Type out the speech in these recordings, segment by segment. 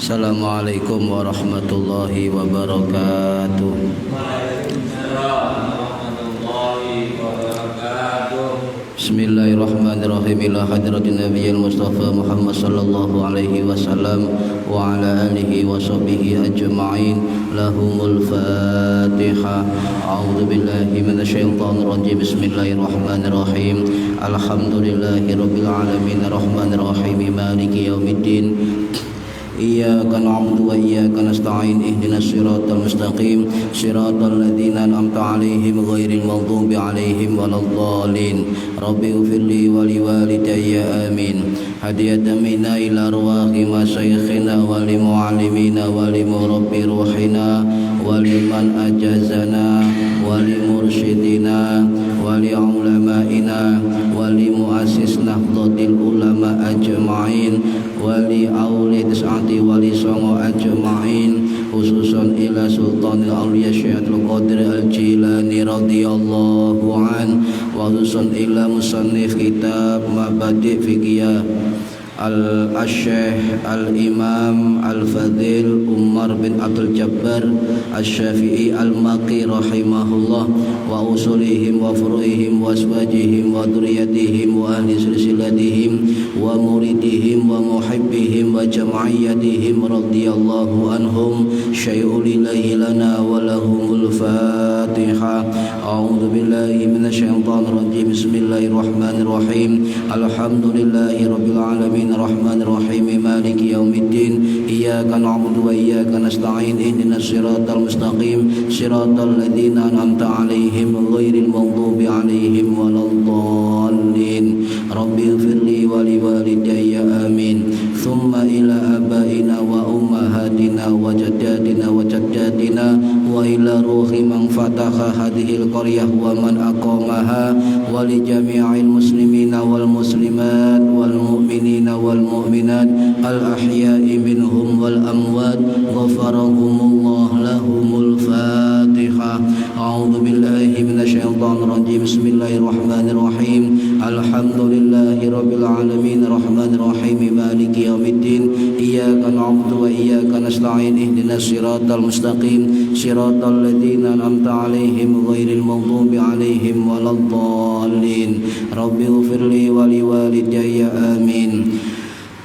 Assalamualaikum warahmatullahi wabarakatuh. Bismillahirrahmanirrahim. Ila hadratin nabiyil mustafa Muhammad sallallahu alaihi wasallam wa ala alihi wa sahbihi ajma'in. Lahumul Fatihah. A'udzu billahi minasyaitonir rajim. Bismillahirrahmanirrahim. Alhamdulillahirabbil alamin arrahmanir rahim maliki yaumiddin. Iyyaka na'budu wa iyyaka nasta'in ihdinas siratal mustaqim siratal ladzina an'amta 'alaihim ghairil maghdubi 'alaihim waladdallin. Rabbi ighfirli wa liwalidayya amin. Hadiyatan minna ila arwahi masyayikhina wa limu'allimina wa limurabbi ruhina wa liman ajazana wa limursyidina wa li'ulama'ina wa limu'assis nahdlatil ulama ajma'in wa li auli tis'ati wa li songo ajma'in, khususan ila sultanil awliya Syekhatul Qadir Al-Jilani radhiyallahu an, wa khususan ila musannif kitab Mabadi' Fiqhiyah Al-Syekh Al-Imam Al-Fadhil Umar bin Abdul Jabbar Asy-Syafi'i Al-Maqi rahimahullah, wa usulihim wa furu'ihim wa aswajihim wa dzurriyyatihim wa ahli silsilatihim wa muridihim wa muhibbihim wa jam'iyyatihim radhiyallahu anhum. Syai'ul ilahi lana wa lahumul Fatihah. A'udzu billahi minasyaitonir rajim. Bismillahirrahmanirrahim. Alhamdulillahi rabbil alamin arrahmanir rahim maliki yaumiddin. Iyyaka na'budu wa iyyaka nasta'in ihdinas siratal mustaqim siratal ladzina an'amta 'alaihim ghairil maghdubi 'alaihim waladdallin. Rabbi ighfirli wa liwalidayya amin. Thumma ila abaina wa ummahatina wa jaddatina wa jaddatina wa ila ruhi man fataha hadhil qaryah wa man aqamaha wa li jami'il muslimina wal muslimat wal mu'minina wal mu'minat al ahya'i minhum wal amwat ghafarahumullah lahumul Fatihah. A'udzu billahi minasyaitonir rajim. Bismillahirrahmanirrahim. Alhamdulillahi rabbil alamin arrahmanir rahim maliki yaumiddin. Iyyaka na'budu wa iyyaka nasta'in ihdinas siratal mustaqim siratal ladzina an'amta 'alaihim ghairil maghdubi 'alaihim waladdallin. Rabbi ighfirli wa liwalidayya amin.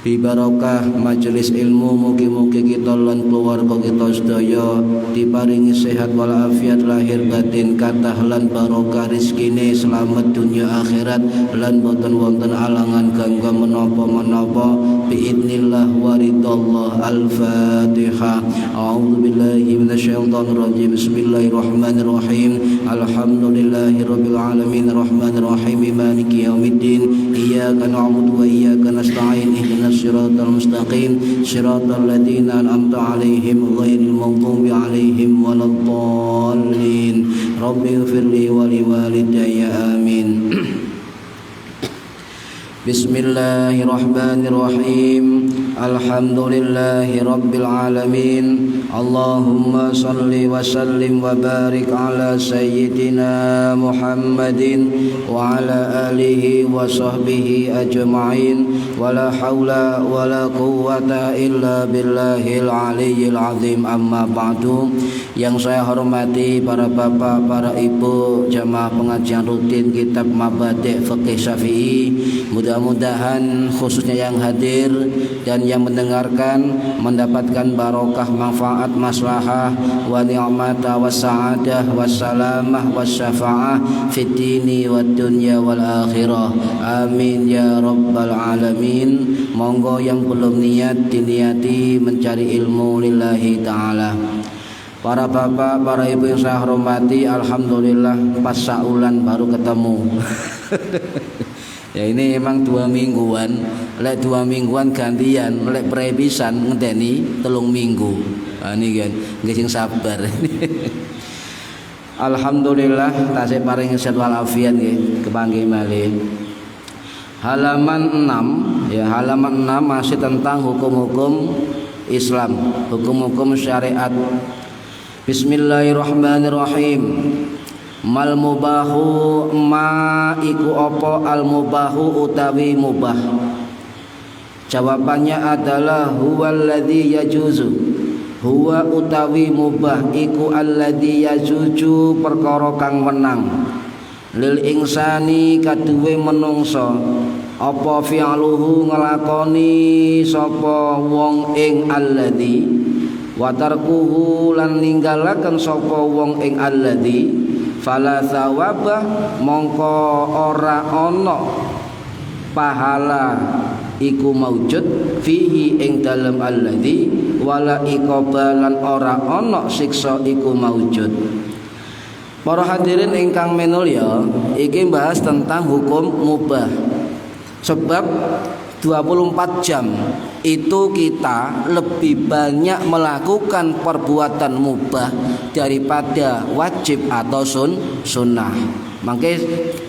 Bi barakah majelis ilmu, mugi-mugi kita lan keluarga kita sedaya diparingi sehat wal afiat lahir batin, kathah lan barokah rezekine, selamat dunia akhirat lan boten wonten alangan gangga menapa-menapa biidznillah wa ridallah. Al-Fatihah. A'udzu billahi minasyaitonir rajim. Bismillahirrahmanirrahim. Alhamdulillahirabbil alamin arrahmanir rahim maliki yaumiddin. Iyyaka na'budu wa iyyaka nasta'in ihdinas siratal mustaqim siratal ladzina an'amta 'alaihim ghairil maghdubi 'alaihim waladdallin. Rabbi ighfirli wa liwalidayya amin. Bismillahirrahmanirrahim. Alhamdulillahi rabbil alamin. Allahumma salli wa sallim wa barik ala sayyidina Muhammadin wa ala alihi wa sahbihi ajma'in. Wa la hawla wa la quwwata illa billahil aliyyil azim. Amma ba'du. Yang saya hormati para bapak, para ibu, jamaah pengajian rutin kitab Mabadi' Fiqh Syafi'i, mudah-mudahan khususnya yang hadir dan yang mendengarkan mendapatkan barokah, manfaat, maslahah, wa ni'mata wa sa'adah wa salamah wa syafa'ah fid dini wad dunya wal akhirah. Amin ya rabbal alamin. Monggo yang belum niat diniati mencari ilmu lillahi ta'ala. Para bapak, para ibu yang saya hormati, alhamdulillah pas saulan baru ketemu. Ya ini emang 2 mingguan, lek 2 mingguan gantian, lek prepisan ngenteni 3 minggu. Ini kan nggih sing sabar. Alhamdulillah tasih paring sehat walafiat nggih, kepanggih malih. Halaman 6 ya, halaman 6 masih tentang hukum-hukum Islam, hukum-hukum syariat. Bismillahirrahmanirrahim. Mal mubahu ma iku apa al mubahu utawi mubah. Jawabannya adalah huwallazi yajuzu. Huwa utawi mubah iku alladzi yajuju perkara kang wenang. Lil insani kaduwe menungso apa fi'luhu nglakoni sapa wong ing alladzi wa tarkuhu lan ninggalaken sapa wong ing alladzi fala thawaba mongko ora ana pahala iku maujud fihi ing dalem alladzi wala iqabalan ora ana siksa iku maujud. Para hadirin ingkang minulya, iki bahas tentang hukum mubah. Sebab 24 jam itu kita lebih banyak melakukan perbuatan mubah daripada wajib atau sunnah. Mangke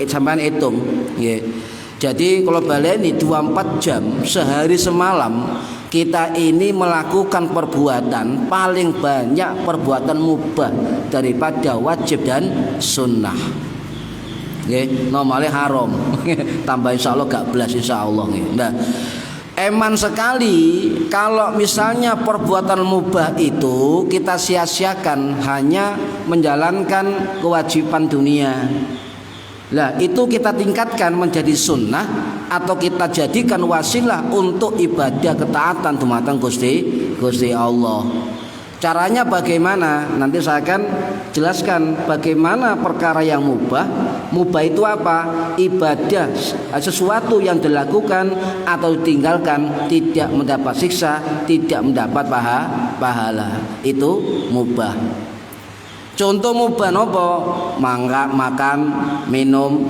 sampean hitung nggih. Jadi kalau baleni 24 jam sehari semalam kita ini melakukan perbuatan paling banyak perbuatan mubah daripada wajib dan sunnah. Nggih, nomale haram. Tambah insyaallah gak belas insyaallah nggih. Nah, eman sekali kalau misalnya perbuatan mubah itu kita sia-siakan hanya menjalankan kewajiban dunia. Lah itu kita tingkatkan menjadi sunnah atau kita jadikan wasilah untuk ibadah ketaatan dumateng Gusti Allah. Caranya bagaimana? Nanti saya akan jelaskan bagaimana perkara yang mubah. Mubah itu apa? Ibadah, sesuatu yang dilakukan atau ditinggalkan tidak mendapat siksa, tidak mendapat pahala. Itu mubah. Contoh mubah nopo? Makan, minum,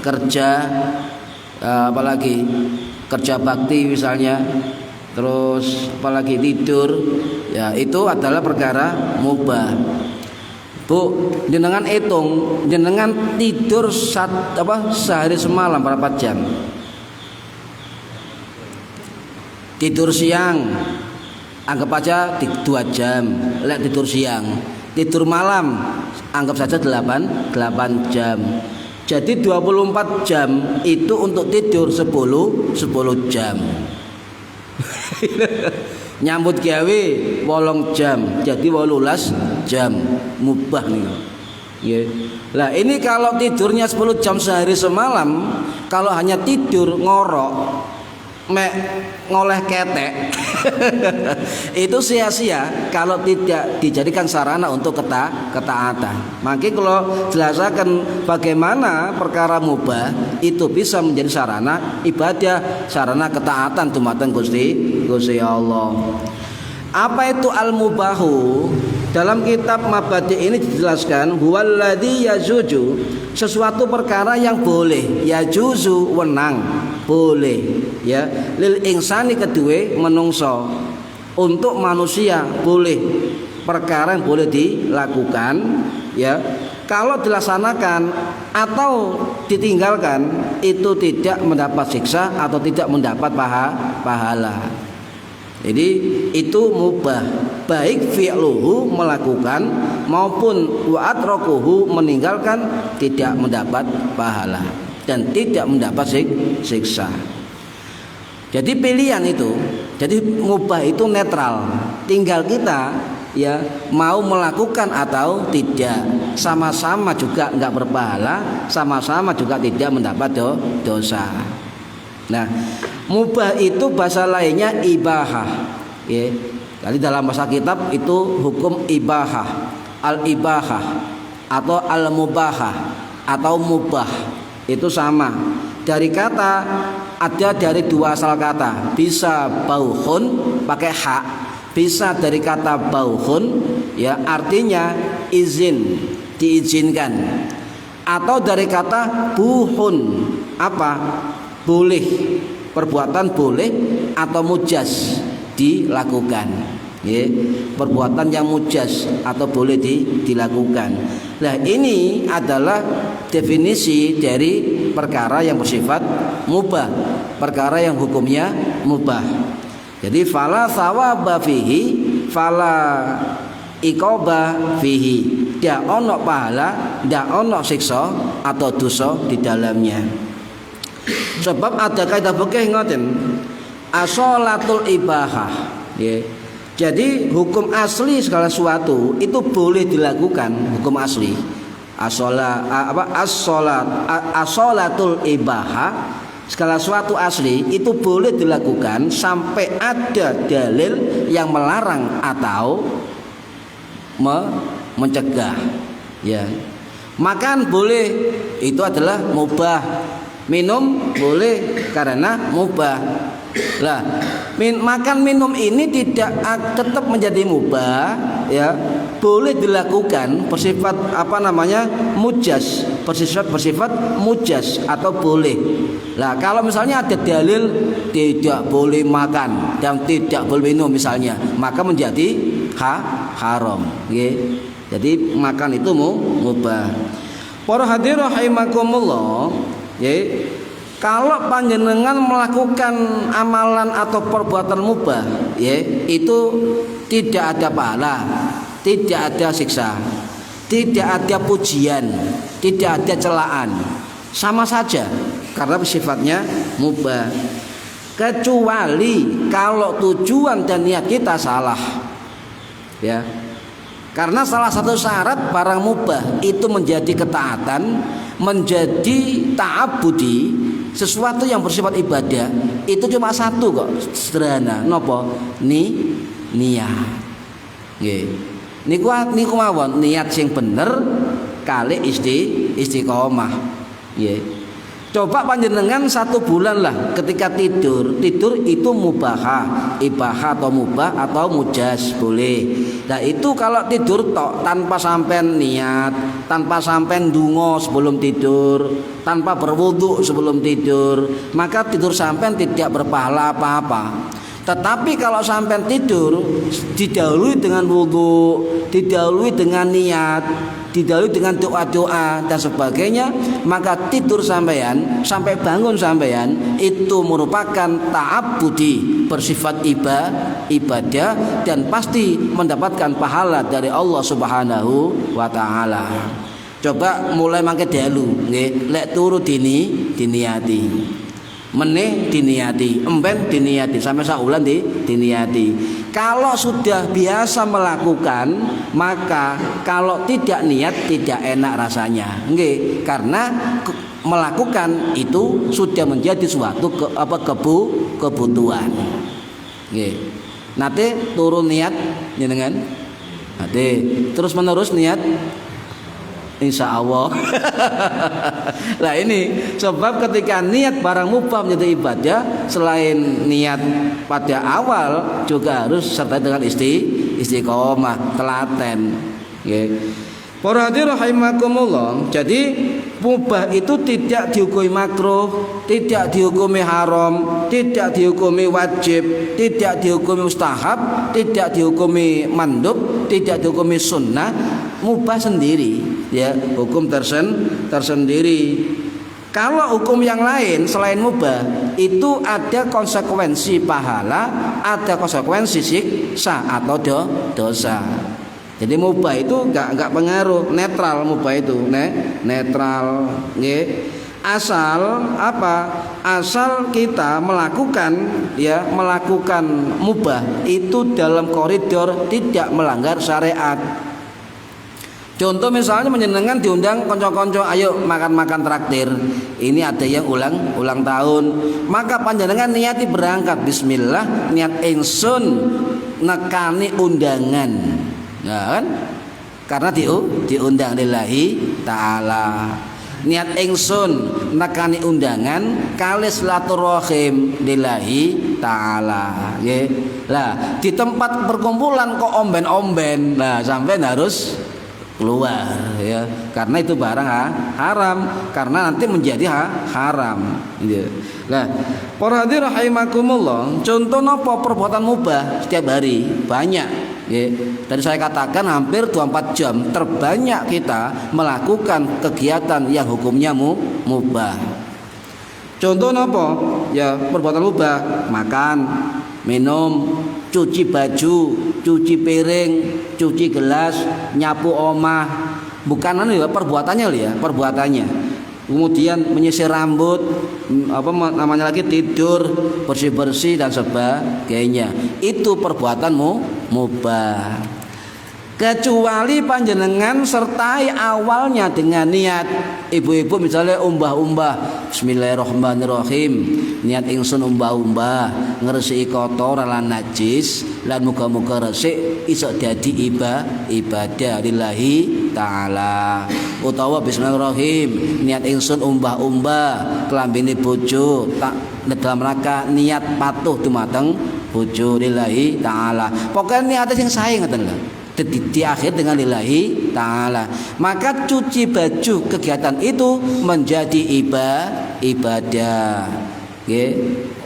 kerja, apalagi kerja bakti misalnya. Terus apalagi tidur, ya itu adalah perkara mubah. Bu, jenengan hitung, jenengan tidur sehari semalam berapa jam? Tidur siang, anggap aja 2 jam. Lek tidur siang, tidur malam, anggap saja 8 jam. Jadi 24 jam itu untuk tidur 10 jam. Nyambut gawe 8 jam, jadi 18 jam mubah nih. Ya. Lah ini kalau tidurnya 10 jam sehari semalam, kalau hanya tidur ngorok, mek ngoleh ketek, itu sia-sia kalau tidak dijadikan sarana untuk ketaatan. Makanya kalau jelaskan bagaimana perkara mubah itu bisa menjadi sarana ibadah, sarana ketaatan dumateng Gusti Allah. Apa itu al-mubahu? Dalam kitab Mabadi ini dijelaskan huwallazi yajuzu, sesuatu perkara yang boleh, yajuzu wenang, boleh ya, lil insani kedue menungso, untuk manusia boleh, perkara yang boleh dilakukan ya, kalau dilaksanakan atau ditinggalkan itu tidak mendapat siksa atau tidak mendapat pahala. Jadi itu mubah, baik fi'luhu melakukan maupun wa'atrokuhu meninggalkan, tidak mendapat pahala dan tidak mendapat siksa. Jadi pilihan itu, jadi mubah itu netral, tinggal kita ya mau melakukan atau tidak, sama-sama juga enggak berpahala, sama-sama juga tidak mendapat dosa. Nah, Mubah itu bahasa lainnya ibahah. Ya. Jadi dalam bahasa kitab itu hukum ibahah, al-ibahah atau al-mubahah atau mubah. Itu sama. Dari kata ada dari dua asal kata. Bisa bauhun pakai hak, bisa dari kata bauhun ya artinya izin, diizinkan. Atau dari kata buhun apa? Boleh, perbuatan boleh atau mujas dilakukan. Ya, perbuatan yang mujas atau boleh dilakukan. Nah, ini adalah definisi dari perkara yang bersifat mubah, perkara yang hukumnya mubah. Jadi fala thawaba fihi, fala iqoba fihi. Ndak ono pahala, ndak ono siksa atau dosa di dalamnya. Sebab ada kaidah fikih ngoten. Asholatul ibahah. Ya. Jadi hukum asli segala sesuatu itu boleh dilakukan, hukum asli. Asholatul ibahah, segala sesuatu asli itu boleh dilakukan sampai ada dalil yang melarang atau mencegah. Ya. Makan boleh, itu adalah mubah. Minum boleh karena mubah. Lah, makan minum ini tidak tetap menjadi mubah, ya. Boleh dilakukan bersifat mujas, bersifat mujas atau boleh. Lah, kalau misalnya ada dalil tidak boleh makan dan tidak boleh minum misalnya, maka menjadi haram, nggih. Jadi makan itu mubah. Para hadirin rahimakumullah, nggih. Kalau panjenengan melakukan amalan atau perbuatan mubah, ya, itu tidak ada pahala, tidak ada siksa, tidak ada pujian, tidak ada celaan, sama saja karena sifatnya mubah. Kecuali kalau tujuan dan niat kita salah, ya. Karena salah satu syarat barang mubah itu menjadi ketaatan, menjadi ta'abbudi, sesuatu yang bersifat ibadah itu cuma satu kok, sederhana. Nopo? Niat. Nggih. Niku mawon niat sing bener kali istiqomah. Nggih. Coba panjenengan 1 bulan lah ketika tidur itu mubahah, ibahah atau mubah atau mujas boleh. Nah itu kalau tidur tok tanpa sampean niat, tanpa sampean ndonga sebelum tidur, tanpa berwudu sebelum tidur, maka tidur sampean tidak berpahala apa-apa. Tetapi kalau sampean tidur didahului dengan wudu, didahului dengan niat, didahului dengan doa-doa dan sebagainya, maka tidur sampean sampai bangun sampean itu merupakan ta'abbudi, bersifat ibadah dan pasti mendapatkan pahala dari Allah Subhanahu wa taala. Coba mulai mangke dalu nggih, lek turu diniati. Meneh diniati, emben diniati, sampai saulan diniati. Kalau sudah biasa melakukan, maka kalau tidak niat tidak enak rasanya. Nggih, karena melakukan itu sudah menjadi suatu kebutuhan. Nggih. Nate turun niat jenengan. Nate terus menerus niat insya Allah. Nah ini sebab ketika niat barang mubah menjadi ibadah, selain niat pada awal juga harus serta dengan istiqomah, telaten. Para hadirin rahimakumullah. Jadi mubah itu tidak dihukumi makruh, tidak dihukumi haram, tidak dihukumi wajib, tidak dihukumi mustahab, tidak dihukumi mandub, tidak dihukumi sunnah. Mubah sendiri, ya, hukum tersendiri. Kalau hukum yang lain selain mubah itu ada konsekuensi pahala, ada konsekuensi siksa atau dosa. Jadi mubah itu enggak pengaruh, netral mubah itu, netral, nggih. Asal apa? Asal kita melakukan mubah itu dalam koridor tidak melanggar syariat. Contoh misalnya menjenengan diundang konco-konco, ayo makan-makan traktir. Ini ada yang ulang tahun, maka panjenengan niati berangkat, bismillah, niat ingsun nekani undangan. Ya kan? Karena diundang lillahi taala. Niat ingsun nekani undangan kali silaturahim lillahi taala. Nggih. Lah, di tempat perkumpulan kok omben-omben. Lah, sampean harus keluar ya, karena itu barang haram, karena nanti menjadi haram gitu. Nah, para hadirin rahimakumullah, contoh napa perbuatan mubah setiap hari banyak ya. Tadi saya katakan hampir 24 jam terbanyak kita melakukan kegiatan yang hukumnya mubah. Contoh napa? Ya, perbuatan mubah, makan, minum, cuci baju, cuci piring, cuci gelas, nyapu omah. Bukan ya perbuatannya ya, perbuatannya. Kemudian menyisir rambut, apa namanya lagi, tidur, bersih-bersih dan sebagainya. Itu perbuatanmu mubah. Kecuali panjenengan sertai awalnya dengan niat. Ibu-ibu misalnya umbah-umbah, bismillahirrahmanirrahim, niat ingsun umbah-umbah ngresiki kotor lan najis lan muga-muga resik iso dadi ibadah lillahi taala. Utawa bismillahirrahmanirrahim, niat ingsun umbah-umbah klambine bojo tak dalam rangka niat patuh dumateng bojo lillahi taala. Pokoke niate sing sae ngoten lho. Di akhir dengan lillahi ta'ala. Maka cuci baju kegiatan itu menjadi ibadah.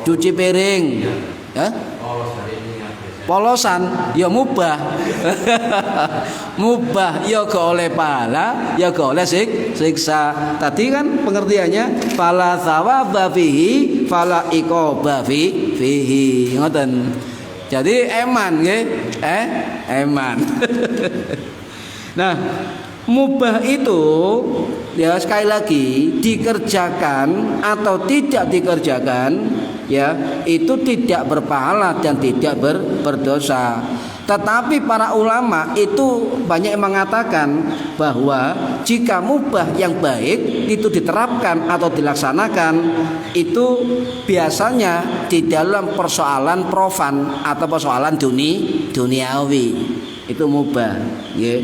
Cuci piring ya? Polosan ya mubah. Mubah ya gak oleh pahala, ya gak oleh siksa. Tadi kan pengertiannya fala thawaba fihi fala iqaba fihi. Ngoten. Jadi eman nggih, eman. Nah, mubah itu ya sekali lagi dikerjakan atau tidak dikerjakan ya itu tidak berpahala dan tidak berdosa. Tetapi para ulama itu banyak yang mengatakan bahwa jika mubah yang baik itu diterapkan atau dilaksanakan itu biasanya di dalam persoalan profan atau persoalan duniawi itu mubah ya.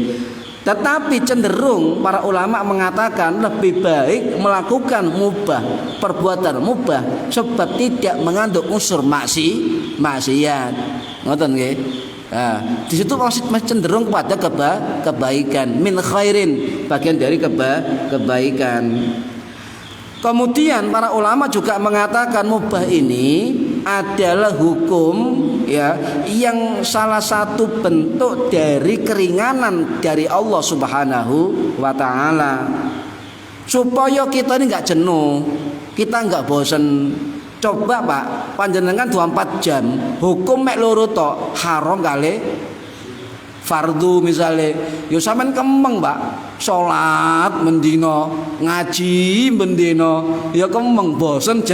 Tetapi cenderung para ulama mengatakan lebih baik melakukan mubah, perbuatan mubah sebab tidak mengandung unsur maksiat. Ngoten nggih. Nah, di situ masih cenderung kepada kebaikan, min khairin, bagian dari kebaikan. Kemudian para ulama juga mengatakan mubah ini adalah hukum ya yang salah satu bentuk dari keringanan dari Allah Subhanahu wa taala. Supaya kita ini enggak jenuh, kita enggak bosan. Coba Pak, panjenengan 24 jam hukum mek loro tok, haram kali fardu misalnya. Yo sampean kemeng Pak, salat mendino, ngaji mendino, ya kemeng bosen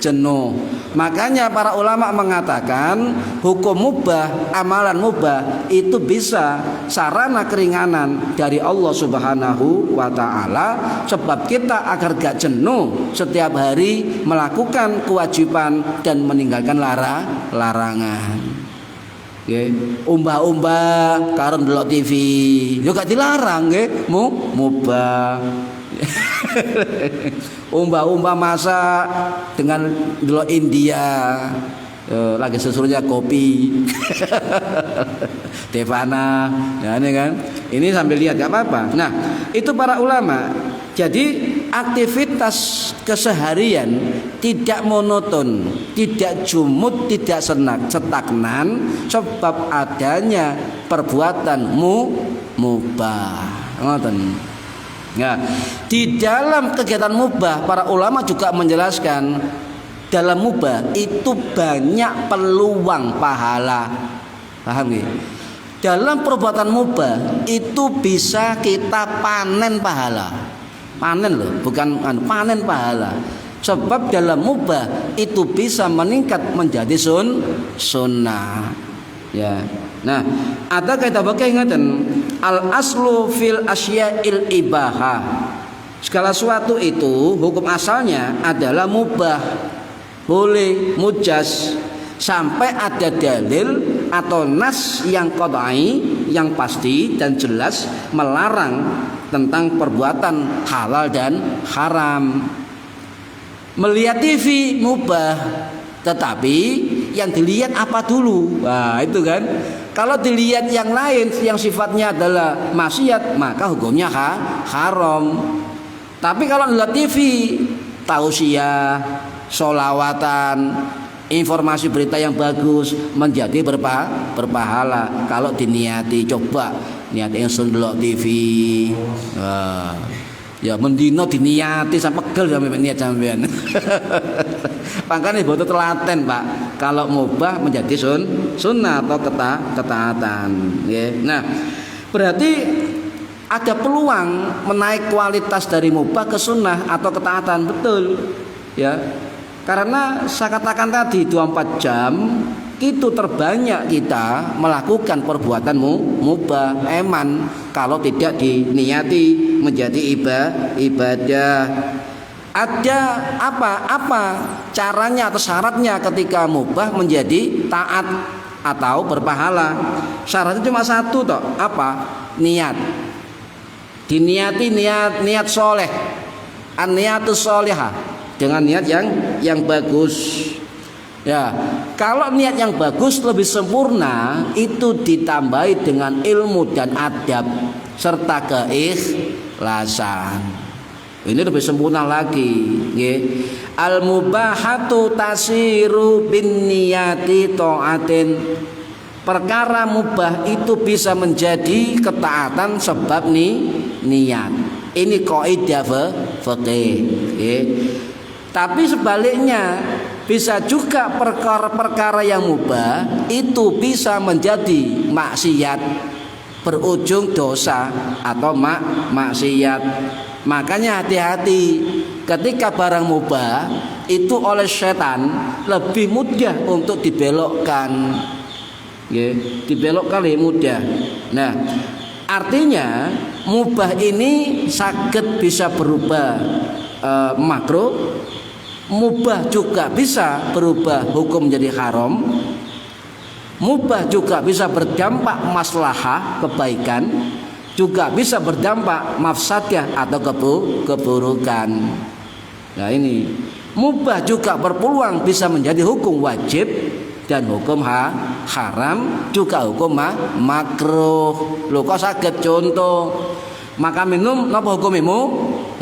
jenuh. Makanya para ulama mengatakan hukum mubah, amalan mubah itu bisa sarana keringanan dari Allah Subhanahu wa taala sebab kita agar gak jenuh setiap hari melakukan kewajiban dan meninggalkan larangan. Nggih, umbah-umbah karo ndelok TV, yo gak dilarang nggih, mubah. Umbah-umbah masak dengan ndelok India, lagi susunya kopi. Devana, ya ini kan. Ini sambil lihat gak apa-apa. Nah, itu para ulama. Jadi aktivitas keseharian tidak monoton, tidak jumut, tidak stagnan sebab adanya perbuatan mubah. Ngoten. Nah, di dalam kegiatan mubah para ulama juga menjelaskan dalam mubah itu banyak peluang pahala. Paham nggih? Dalam perbuatan mubah itu bisa kita panen pahala. Panen loh, bukan panen pahala. Sebab dalam mubah itu bisa meningkat menjadi sunnah. Ya. Nah, ada kaidah bakai ngaten. al aslu fil asya'il ibahah. Segala sesuatu itu hukum asalnya adalah mubah, boleh, mujaz, sampai ada dalil atau nas yang qat'i, yang pasti dan jelas melarang tentang perbuatan halal dan haram. Melihat TV mubah, tetapi yang dilihat apa dulu? Nah, itu kan. Kalau dilihat yang lain yang sifatnya adalah maksiat, maka hukumnya haram. Tapi kalau lihat TV, tausiah, sholawatan, informasi berita yang bagus menjadi berpahala kalau diniati. Coba niat ingsun delok TV. Ya mendino diniati sampai pegel sampai niat sampean. Makanya butuh telaten, Pak. Kalau mubah menjadi sunnah atau ketaatan. Nah, berarti ada peluang menaik kualitas dari mubah ke sunnah atau ketaatan, betul. Ya. Karena saya katakan tadi 24 jam itu terbanyak kita melakukan perbuatan mubah, eman kalau tidak diniati menjadi ibadah. Ada apa caranya atau syaratnya ketika mubah menjadi taat atau berpahala? Syaratnya cuma satu toh, apa? Niat. Diniati niat soleh, an-niatus solihah, dengan niat yang bagus. Ya, kalau niat yang bagus lebih sempurna itu ditambahi dengan ilmu dan adab serta keikhlasan. Ini lebih sempurna lagi. Al mubahatu tasiru bin niyati ta'atin. Perkara mubah itu bisa menjadi ketaatan sebab niat. Ini kaidah fikih. Tapi sebaliknya bisa juga perkara-perkara yang mubah itu bisa menjadi maksiat, berujung dosa atau maksiat. Makanya hati-hati ketika barang mubah itu oleh setan lebih mudah untuk dibelokkan. Dibelokkan lebih mudah. Nah, artinya mubah ini saged bisa berubah makruh, mubah juga bisa berubah hukum menjadi haram, mubah juga bisa berdampak maslahah kebaikan, juga bisa berdampak mafsadah atau keburukan. Nah ini mubah juga berpeluang bisa menjadi hukum wajib dan hukum haram, juga hukum makruh. Lho kok saged contoh makan minum napa hukumimu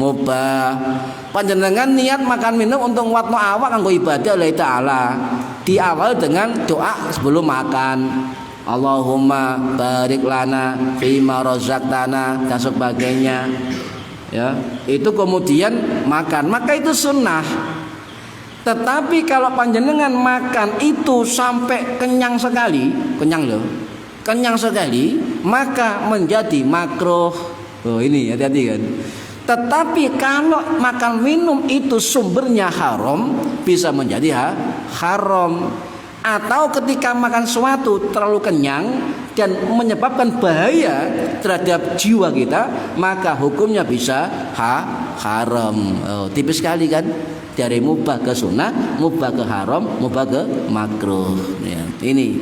mubah. Panjenengan niat makan minum untuk nguatno awak kanggo ibadah Allah Ta'ala, diawal dengan doa sebelum makan, Allahumma barik lana fima razaqtana dan sebagainya. Ya, itu kemudian makan, maka itu sunnah. Tetapi kalau panjenengan makan itu sampai kenyang sekali, kenyang sekali, maka menjadi makruh. Oh ini hati-hati kan. Tetapi kalau makan minum itu sumbernya haram, bisa menjadi haram. Atau ketika makan sesuatu terlalu kenyang dan menyebabkan bahaya terhadap jiwa kita, maka hukumnya bisa haram. Oh, tipis sekali kan, dari mubah ke sunnah, mubah ke haram, mubah ke makruh. Ya, ini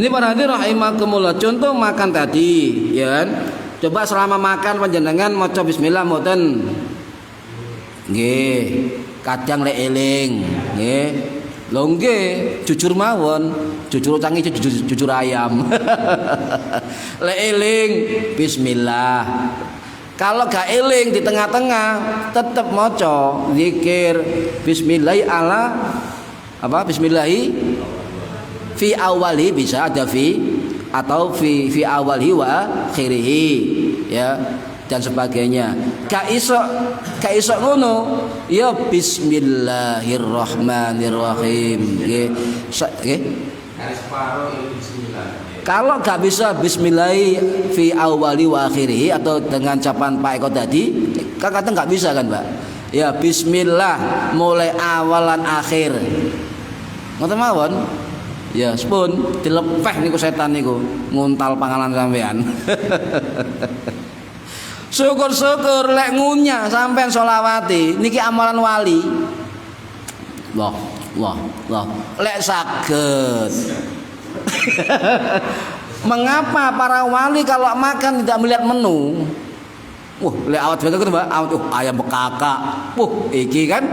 para hadirin rahimakumullah. Contoh makan tadi, ya kan? Coba selama makan panjenengan maca bismillah mboten? Nggih, kadang lek eling, nggih. Lho nggih, jujur mawon, jujur utangi jujur ayam. Lek eling bismillah. Kalau gak eling di tengah-tengah tetap maca zikir bismillah ala apa bismillahi fi awali, bisa ada fi atau fi awali wa akhirihi, ya, dan sebagainya. Gak iso ngono ya bismillahirrahmanirrahim. Nggih. Kalau gak bisa bismillah fi awali wa akhirihi atau dengan capan Pak Eko tadi, kadang gak bisa kan, Pak? Ya bismillah mulai awalan akhir. Ngoten mawon. Ya, sepun dilepeh niku setan niku nguntal panganan sampean. Syukur-syukur lek ngunyah sampean sholawati niki amalan wali. Loh. Lek saged. Mengapa para wali kalau makan tidak melihat menu? Lek awat begitu Mbak, ayam bekakak. Iki kan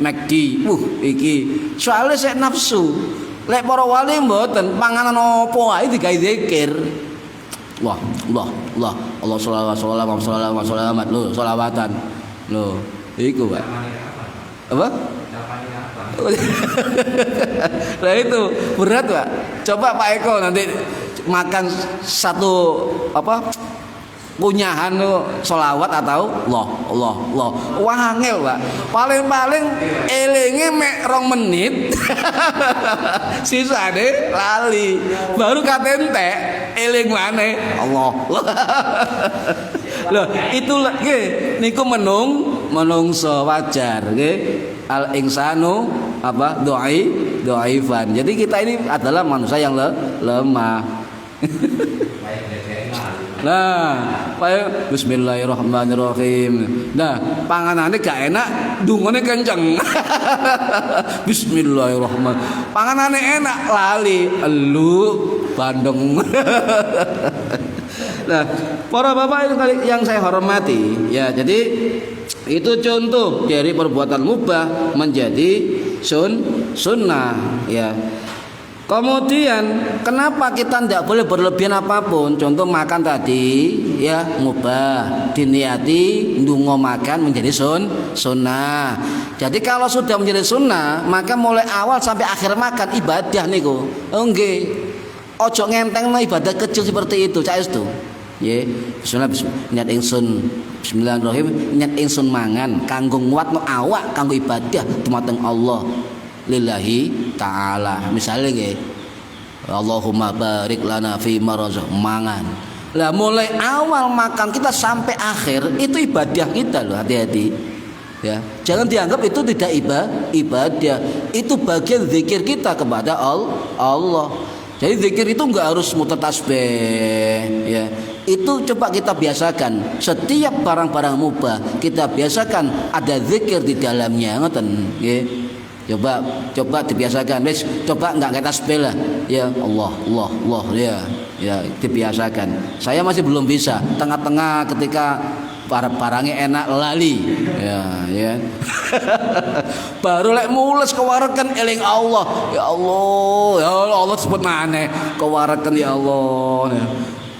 McD. Iki. Soalnya saya nafsu. Lek para wali mboten panganan opo ae digawe zikir. Allah sholawat lho, sholawatan. Lho, iku, Pak. Apa? Nah itu berat, Pak. Coba Pak Eko nanti makan satu kunyahan sholawat atau Allah. Wangel, Pak. Paling elinge mek 2 menit. Sisane lali. Baru katentek eling maneh Allah. Loh, itulah nggih niku menungso wajar nggih. Al insanu dhaifan. Jadi kita ini adalah manusia yang lemah. Nah, bismillahirrahmanirrahim. Nah, panganane gak enak, dungane kenceng. Bismillahirrahmanirrahim. Panganane enak, lali, elu, bandeng. Nah, para bapak yang saya hormati, ya, jadi itu contoh dari perbuatan mubah menjadi sunnah, ya. Kemudian kenapa kita tidak boleh berlebihan apapun? Contoh makan tadi, ya, mubah, diniati ndonga makan menjadi sunnah. Jadi kalau sudah menjadi sunnah, maka mulai awal sampai akhir makan ibadah niku. Nggih. Ojo ngentengno ibadah kecil seperti itu, cak itu. Nggih. Bismillah, niat ingsun. Bismillahirrahmanirrahim, niat ingsun mangan kanggo nguatno awak kanggo ibadah dumateng Allah. Lillahi ta'ala. Misalnya nggih, Allahumma barik lana fi ma mangan. Lah mulai awal makan kita sampai akhir itu ibadah kita loh, hati-hati. Ya, jangan dianggap itu tidak ibadah. Itu bagian zikir kita kepada Allah. Jadi zikir itu enggak harus muter tasbih, ya. Itu coba kita biasakan. Setiap barang-barang mubah kita biasakan ada zikir di dalamnya, ngoten, nggih. Coba dibiasakan. Wis, coba enggak kayak tasbih lah. Ya Allah, ya. Ya, dibiasakan. Saya masih belum bisa. Tengah-tengah ketika barangnya enak lali. Ya. Baru lek mules kewareken eling Allah. Ya Allah sebut maneh. Kewareken ya Allah.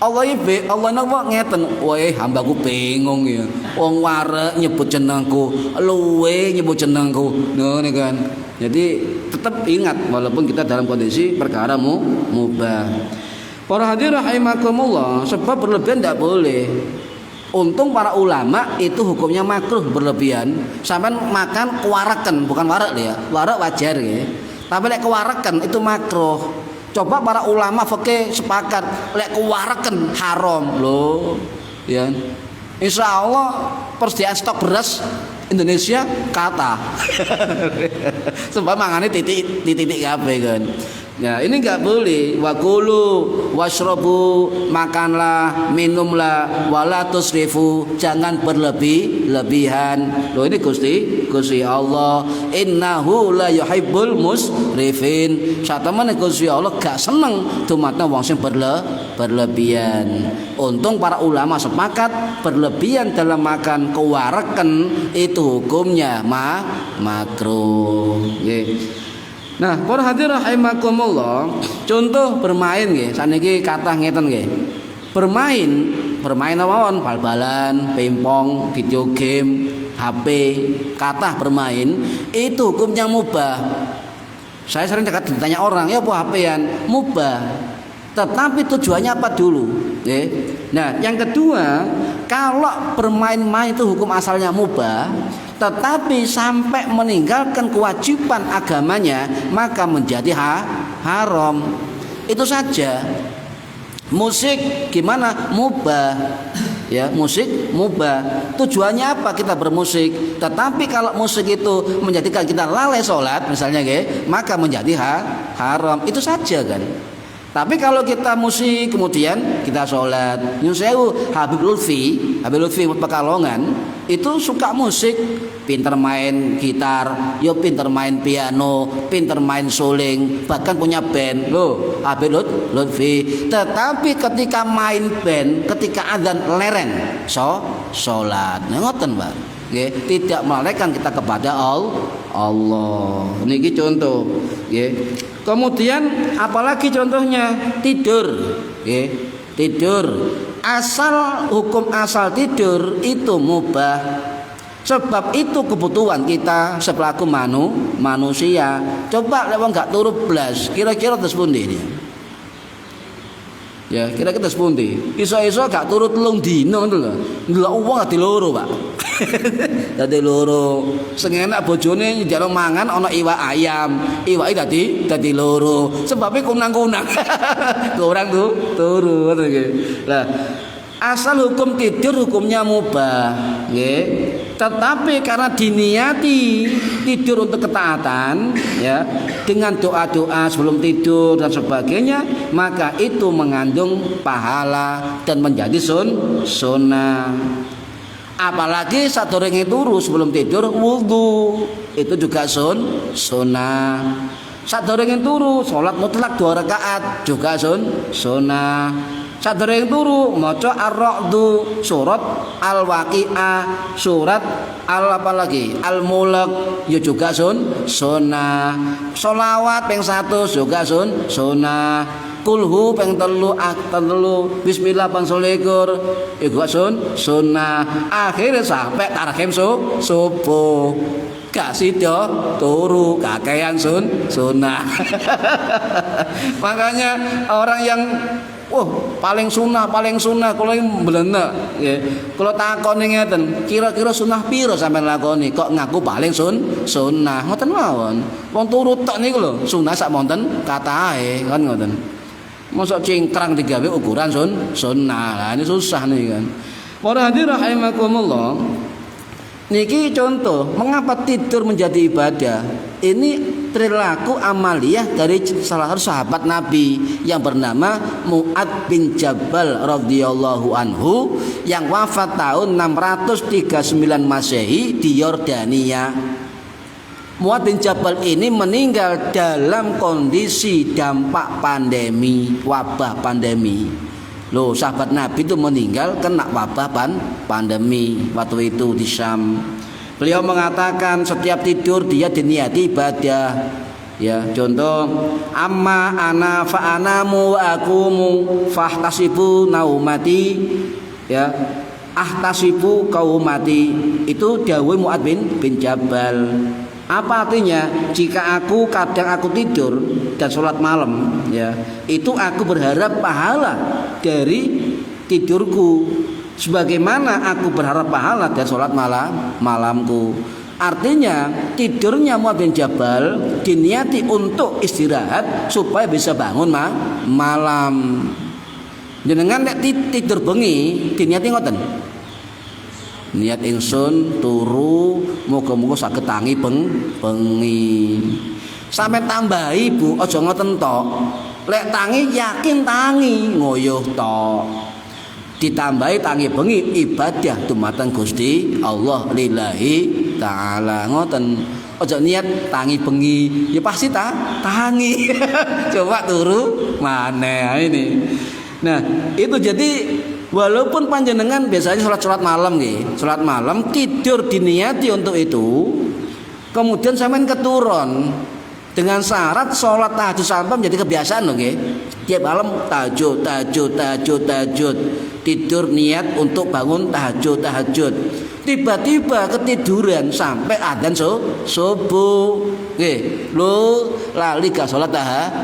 Allah napa ngeten, wae hambaku bingung ya. Wong warek nyebut jenengku, luwe nyebut jenengku. Ngono kan. Jadi tetap ingat walaupun kita dalam kondisi perkara mubah. Para hadirin rahimakumullah, sebab berlebihan tidak boleh. Untung para ulama itu hukumnya makruh berlebihan. Sampai makan kewareken, bukan warak ya. Warak wajar ya. Tapi lek kewareken itu makruh. Coba para ulama fikih sepakat lek kewareken haram loh, ya. Insya Allah persediaan stok beras Indonesia kata. Sebab mangane titik kabeh kan. Ya, ini enggak boleh. Wa kulu washrabu, makanlah, minumlah, wala tusrifu, jangan berlebihan. Loh, ini Gusti Allah, innahu la yuhibbul musrifin. Satemene Gusti Allah gak seneng dumateng wong sing berlebihan. Untung para ulama sepakat berlebihan dalam makan kewareken itu hukumnya makruh. Nggih. Nah, para hadirin rahimakumullah, contoh bermain nggih, saniki kathah ngeten nggih. Bermain mawon, bal-balan, pingpong, video game, HP, kathah bermain, itu hukumnya mubah. Saya sering ditanya orang, ya apa HP-an? Mubah. Tetapi tujuannya apa dulu? Nah, yang kedua, kalau bermain-main itu hukum asalnya mubah, tetapi sampai meninggalkan kewajiban agamanya, maka menjadi haram. Itu saja. Musik gimana? Mubah. Ya, musik mubah. Tujuannya apa kita bermusik? Tetapi kalau musik itu menjadikan kita lalai sholat misalnya, maka menjadi haram. Itu saja kan. Tapi kalau kita musik kemudian kita sholat, nyun sewu Habib Lutfi Pekalongan itu suka musik, pinter main gitar, yo pinter main piano, pinter main suling, bahkan punya band loh Habib Lutfi. Tetapi ketika main band, ketika adzan leren sholat, ngoten Pak. Tidak melalaikan kita kepada Allah. Niki contoh, Kemudian apalagi contohnya tidur, tidur. Hukum asal tidur itu mubah. Sebab itu kebutuhan kita sepelaku manusia. Coba lewat nggak turu blas, kira-kira terus pundi ini? Ya, kira-kira terus pundi? Iso-iso gak turu telung dino ngono lho. Ndelok wong dadi loro, Pak. Dadi loro. Sing enak bojone njalo mangan ana iwak ayam. Iwake dadi loro. Sebabe kunang-kunang. Kurang tuh turu ngono iki. Lah, asal hukum tidur hukumnya mubah, nggih. Tetapi karena diniati tidur untuk ketaatan, ya, dengan doa-doa sebelum tidur dan sebagainya, maka itu mengandung pahala dan menjadi sunnah. Apalagi sadurunge turu sebelum tidur wudu, itu juga sunnah. Sadurunge turu salat mutlak 2 rakaat juga sunnah. Sadurunge turu maca Ar-Ra'du, surat Al-Waqiah, surat Al-Mulk ya juga sunnah. Sholawat ping 100 juga sunnah. Kulhu ping 3 bismillah ping 21 iku sunnah. Akhire sampai tarhim subuh. Gak sida turu kakean sunnah. Makanya orang yang paling sunnah kalau yang belenek ya. Kalau takoni ngeten, kira-kira sunnah piro sampean lakoni? Kok ngaku paling sunnah? Ngoten mawon. Wong turu tok niku lho, sunnah sak monten katahe kan ngoten. Mosok cingkrang digawe ukuran sunnah. Lah ini susah nih kan. Para hadirin rahimakumullah. Niki contoh mengapa tidur menjadi ibadah. Ini perilaku amaliyah dari salah satu sahabat Nabi yang bernama Mu'ad bin Jabal radhiyallahu anhu yang wafat tahun 639 Masehi di Yordania. Mu'ad bin Jabal ini meninggal dalam kondisi dampak pandemi, wabah pandemi. Loh, sahabat Nabi itu meninggal kena wabah pandemi waktu itu di Syam. Beliau mengatakan setiap tidur dia diniati ibadah. Ya, contoh amma ana fa anamu akumu fahtasibu naumati, ya, ahtasibu kaumati. Itu dawuh Mu'ad bin Jabal. Apa artinya? Jika kadang aku tidur dan sholat malam, ya, itu aku berharap pahala dari tidurku, sebagaimana aku berharap pahala dari sholat malamku. Artinya tidurnya Mu'ad bin Jabal diniati untuk istirahat supaya bisa bangun malam. Jenengan nek tidur bengi diniati ngoten. Niat ingsun turu muga-muga saged tangi bengi. Sampe tambahi Bu, aja ngoten tok. Lek tangi yakin tangi, ngoyoh tok. Ditambahi tangi bengi ibadah dumateng Gusti Allah lillahi taala. Ngoten. Aja niat tangi bengi, ya pasti tangi. Coba turu maneh ini. Nah, itu jadi walaupun panjenengan biasanya sholat malam nggih, sholat malam tidur diniati untuk itu, kemudian sampean keturun dengan syarat sholat tahajud sampai menjadi kebiasaan loh nggih. Tiap malam tahajud, tidur niat untuk bangun tahajud. Tiba-tiba ketiduran sampai adzan subuh. Nggih, lho lali gak sholat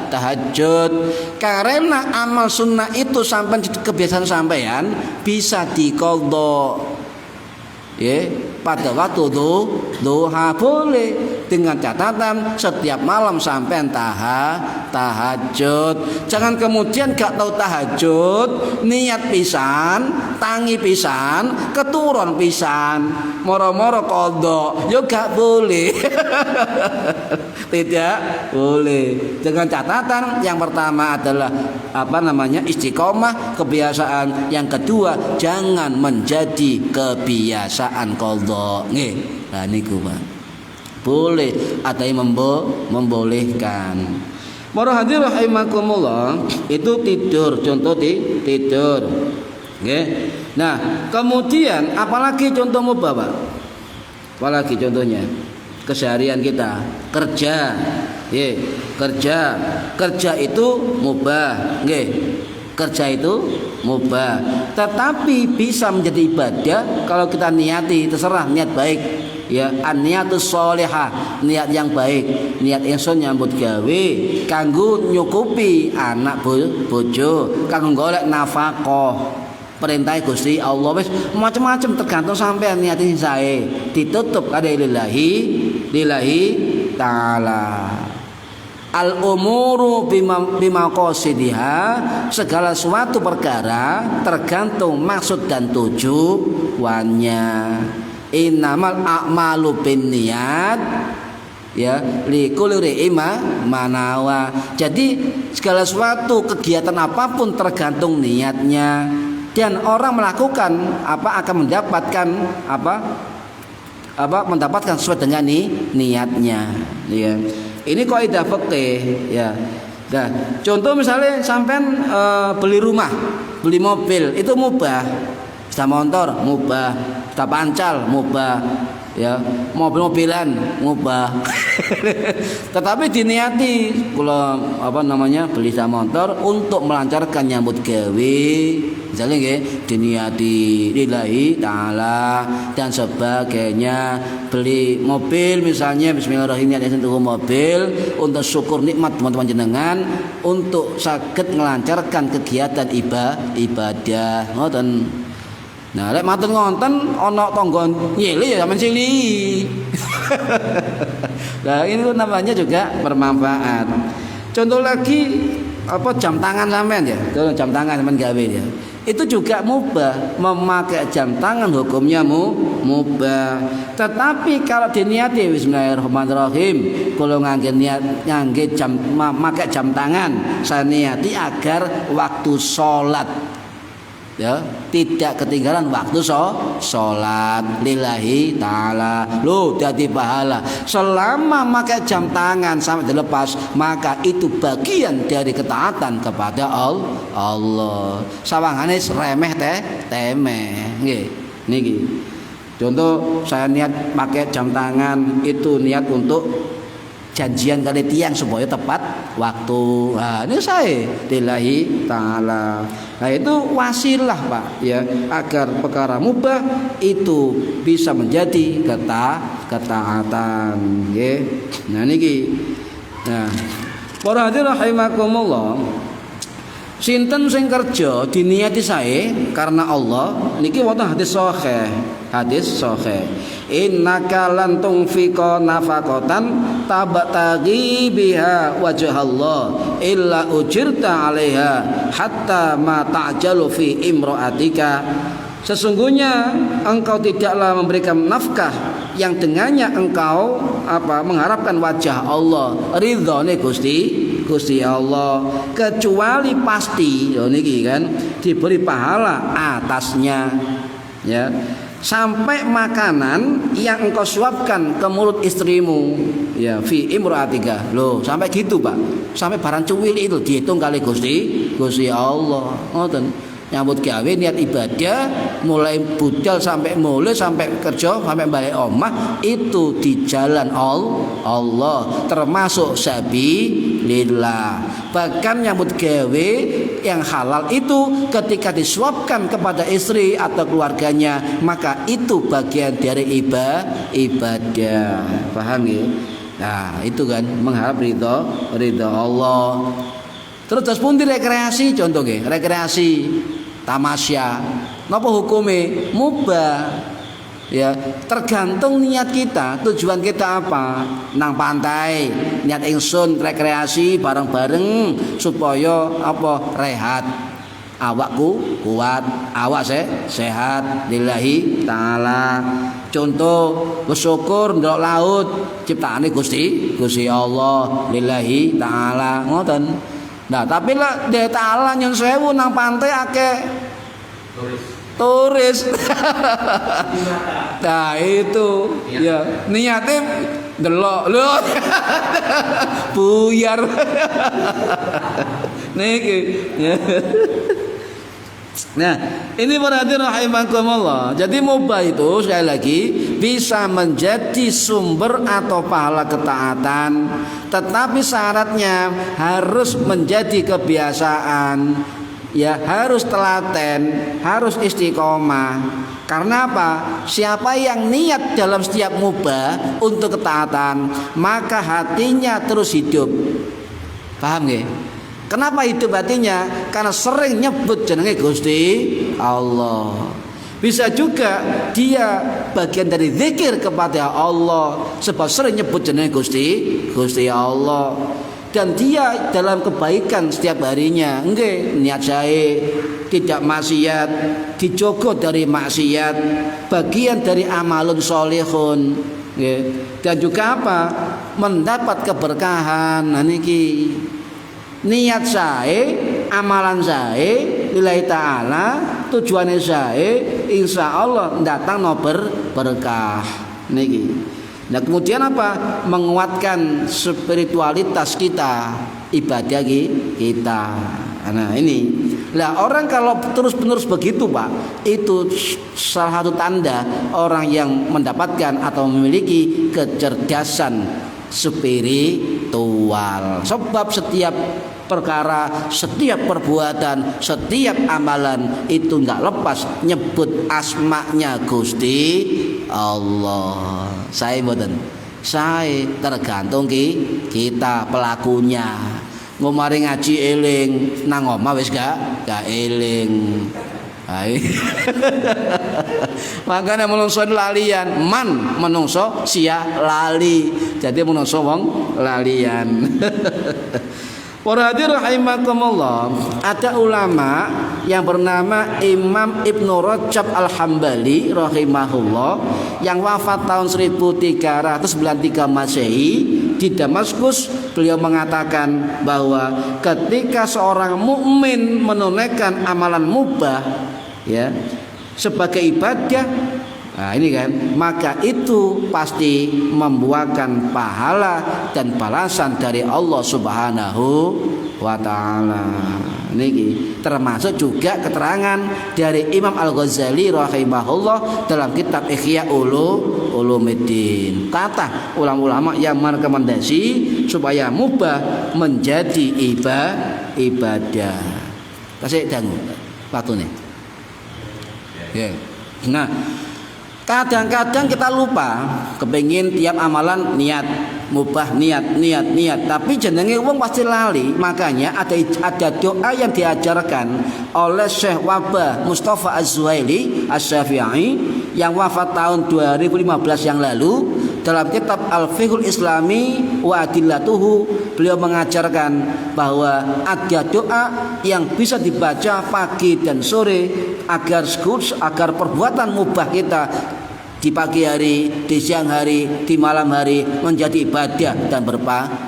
tahajud. Karena amal sunnah itu sampai kebiasaan sampean bisa diqadha. Ya, pada waktu duha boleh, dengan catatan setiap malam sampai tahajud. Jangan kemudian gak tahu tahajud, niat pisan, tangi pisan, keturun pisan, moro-moro kodok, yo gak boleh. Tidak boleh. Dengan catatan yang pertama adalah istiqomah, kebiasaan. Yang kedua, jangan menjadi kebiasaan kodok. Nggih, nah niku Pak. Boleh, ada yang membolehkan. Para hadirin rahimakumullah, itu tidur, contoh tidur. Nggih. Nah, kemudian apalagi contoh mubah, Pak? Apalagi contohnya? Keseharian kita, kerja. Nggih, kerja itu mubah, nggih. Kerja itu mubah, tetapi bisa menjadi ibadah kalau kita niati, terserah niat baik. Ya, an-niyatus sholihah, niat yang baik, niat ingsun nyambut gawe kanggo nyukupi anak bojo, kanggo golek nafkah. Perintah Gusti Allah wis macam-macam tergantung sampean niatin sae. Ditutup kada lillahi taala. Al umuru bimaqasidiha, segala suatu perkara tergantung maksud dan tujuannya. Innamal a'malu binniyat, ya, likulli manawa. Jadi segala suatu kegiatan apapun tergantung niatnya, dan orang melakukan akan mendapatkan sesuai dengan niatnya, ya. Ini kaidah fikih, ya. Nah, contoh misalnya sampean beli rumah, beli mobil, itu mubah. Sepeda motor mubah, sepeda pancal mubah, ya, mobil-mobilan mubah. Tetapi diniati kalau beli sepeda motor untuk melancarkan nyambut gawe, misalnya nggih, diniati lillahi taala dan sebagainya. Beli mobil misalnya bismillahirrahmanirrahim, untuk mobil untuk syukur nikmat teman-teman jenengan, untuk saged melancarkan kegiatan ibadah ngoten. Nah, lek matur ngonten ana tangga nyili ya sampean sili. Nah, ini namanya juga bermanfaat. Contoh lagi jam tangan sampean ya. Jam tangan sampean gawe ya. Itu juga mubah, memakai jam tangan hukumnya mubah. Tetapi kalau diniati bismillahirrahmanirrahim, kalau ngangge jam memakai jam tangan, saya niati agar waktu sholat, ya, tidak ketinggalan waktu sholat lillahi ta'ala, lo jadi pahala. Selama pakai jam tangan sampai dilepas, maka itu bagian dari ketaatan kepada Allah. Sawangane remeh temeh, nggih. Niki contoh, saya niat pakai jam tangan, itu niat untuk janjian kali tiang supaya tepat waktu. Nah, ini saya lillahi ta'ala. Nah, itu wasilah Pak, ya, agar perkara mubah itu bisa menjadi ketaatan, nggih. Nah niki. Nah, para hadirin rahimakumullah, sinten sing kerja diniati sae karena Allah, niki wonten hadis sahih. Innaka lan tunfiqa nafaqatan tabtaghi biha wajhallah illa ujirta 'alaiha hatta ma ta'jalu fi imra'atika. Sesungguhnya engkau tidaklah memberikan nafkah yang dengannya engkau mengharapkan wajah Allah, ridhone Gusti Allah, kecuali pasti niki kan diberi pahala atasnya, ya, sampai makanan yang engkau suapkan ke mulut istrimu, ya, fi imra'atika. Loh, sampai gitu Pak, sampai barang cuwil itu dihitung kali Gusti Allah. Ngoten. Nyambut gawe niat ibadah, mulai budal sampai mulai sampai kerja sampai balik omah, itu di jalan Allah, termasuk sabilillah. Bahkan nyambut gawe yang halal itu ketika disuapkan kepada istri atau keluarganya, maka itu bagian dari ibadah. Paham ya? Nah, itu kan mengharap ridha Allah. Terus pun rekreasi, contohnya rekreasi tamasya, napa hukume mubah, Ya, tergantung niat kita, tujuan kita apa. Nang pantai, niat ingsun rekreasi bareng-bareng supaya apa? Rehat. Awakku kuat, awak sehat lillahi taala. Contoh bersyukur ndelok laut ciptaane Gusti Allah lillahi taala, ngoten. Nah, tapi lah Dewa taala nyun sewu nang pantai akeh turis. Nah, itu ya niatnya delok lho. Buyar. Niki. Nah, ini berarti rahimakumullah. Jadi mubah itu sekali lagi bisa menjadi sumber atau pahala ketaatan, tetapi syaratnya harus menjadi kebiasaan. Ya, harus telaten, harus istiqomah. Karena apa? Siapa yang niat dalam setiap mubah untuk ketaatan, maka hatinya terus hidup. Paham nggih? Kenapa hidup hatinya? Karena sering nyebut jenenge Gusti Allah. Bisa juga dia bagian dari zikir kepada Allah, sebab sering nyebut jenenge Gusti Allah. Dan dia dalam kebaikan setiap harinya, nggih, niat sae, tidak maksiat, dijogo dari maksiat, bagian dari amalun sholihun, nggih. Dan juga apa? Mendapat keberkahan. Nah niki niat sae, amalan sae lillahi taala, tujuannya sae, insyaallah datang no berkah niki. Nah, kemudian apa? Menguatkan spiritualitas kita, ibadah kita. Nah, ini. Lah orang kalau terus-menerus begitu, Pak, itu salah satu tanda orang yang mendapatkan atau memiliki kecerdasan spiritual. Sebab setiap perkara, setiap perbuatan, setiap amalan itu enggak lepas nyebut asma'nya Gusti Allah. Saya mboten. Saya tergantung kita pelakunya. Ngomari ngaji eling, nang omah wis gak eling. Hai. Makanya menungso lalian, menungso sia lali. Jadi menungso wong lalian. Para hadirin rahimakumullah, ada ulama yang bernama Imam Ibnu Rajab Al-Hambali rahimahullah yang wafat tahun 1393 Masehi di Damaskus. Beliau mengatakan bahwa ketika seorang mukmin menunaikan amalan mubah ya sebagai ibadah, nah ini kan, maka itu pasti membuahkan pahala dan balasan dari Allah Subhanahu wa taala. Niki termasuk juga keterangan dari Imam Al-Ghazali rahimahullah dalam kitab Ihya Ulumuddin. Kata ulama-ulama yang merekomendasi supaya mubah menjadi ibadah. Kasih dangu waktune. Ya. Nah, kadang-kadang kita lupa kepengin tiap amalan niat mubah niat, tapi jenenge wong pasti lali. Makanya ada doa yang diajarkan oleh Syekh Wabah Mustafa Az-Zuhaili Asy-Syafi'i yang wafat tahun 2015 yang lalu. Dalam kitab Al-Fiqhul Islami wa Adillatuhu, beliau mengajarkan bahwa ada doa yang bisa dibaca pagi dan sore agar perbuatan mubah kita di pagi hari, di siang hari, di malam hari menjadi ibadah dan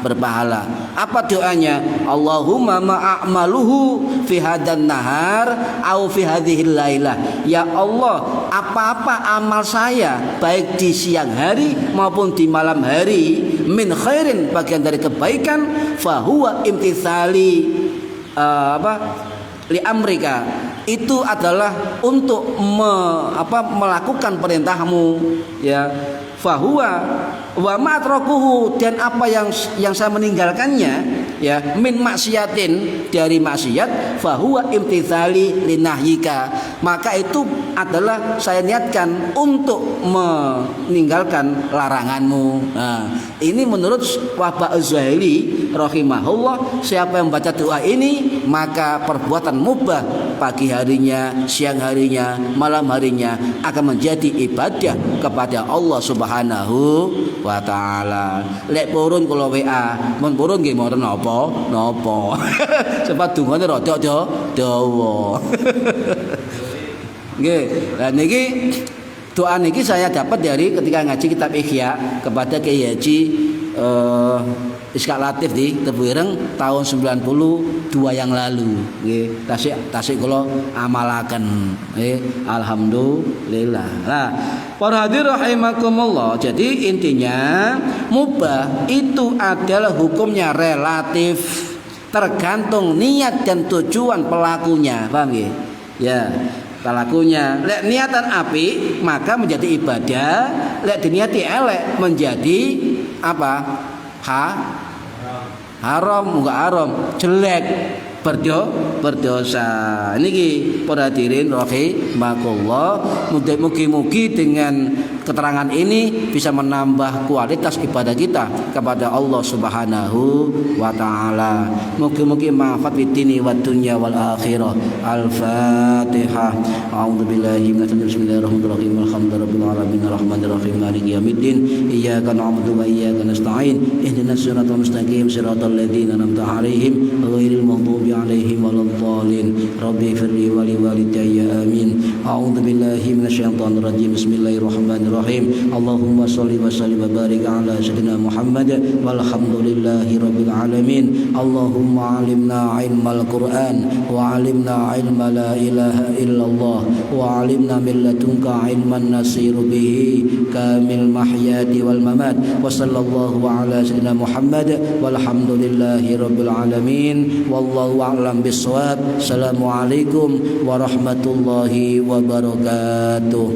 berpahala. Apa doanya? Allahumma ma'amaluhu fi hadan nahar au fi hadhil lailah. Ya Allah, apa-apa amal saya baik di siang hari maupun di malam hari min khairin, bagian dari kebaikan, fahuwa imtithali li amrika, itu adalah untuk melakukan perintahmu ya. Fahuwa wa ma'atrakuhu, dan apa yang saya meninggalkannya ya min maksiatin, dari maksiat, fahuwa imtithali linahyika, maka itu adalah saya niatkan untuk meninggalkan laranganmu. Nah, ini menurut Wabah Az-Zuhaili rahimahullah, siapa yang membaca doa ini maka perbuatan mubah pagi harinya, siang harinya, malam harinya akan menjadi ibadah kepada Allah Subhanahu wa taala. Lek purun kula WA, mun purun nggih mboten napa. Sebab dungane rada dawa. Nggih, lah niki doa niki saya dapat dari ketika ngaji kitab Ihya kepada Kiai Haji Iskak Latif di Tebuireng tahun 92 yang lalu. Nggih, tasik kula amalaken. Nggih, alhamdulillah. Nah, para hadirin rahimakumullah. Jadi intinya mubah itu adalah hukumnya relatif, tergantung niat dan tujuan pelakunya. Paham nggih? Ya. Pelakunya lek niatan api maka menjadi ibadah, lek diniati elek menjadi apa? Haram, enggak haram, jelek, berdosa. Niki para hadirin rahimakumullah, mugi-mugi dengan keterangan ini bisa menambah kualitas ibadah kita kepada Allah Subhanahu wa taala. Mugi-mugi manfaat fid dini wad dunya wal akhirah. Al-Fatihah. A'udzubillahi minasyaitonir bismillahirrahmanirrahim. Alhamdulillahirabbil alamin arrahmanirrahim maliki yaumiddin. Iyyaka na'budu wa iyyaka nasta'in. Ihdinas siratal mustaqim siratal ladzina an'amta 'alaihim ghairil maghdubi 'alaihim waladdallin. Rabbi firli wa li walidayya amin. A'udzubillahi minasyaitonir rajim. Bismillahirrahmanirrahim. Allahumma shalli wa sallim wa barik ala sayyidina Muhammad walhamdulillahi rabbil alamin. Allahumma alimna ilmal Qur'an wa alimna ilma la ilaha illallah wa alimna min ladunka ilman nasiru bihi kamil mahyati wal mamat. Wa sallallahu ala sayyidina Muhammad walhamdulillahi rabbil alamin. Wallahu a'lam bissawab. Assalamualaikum warahmatullahi wabarakatuh.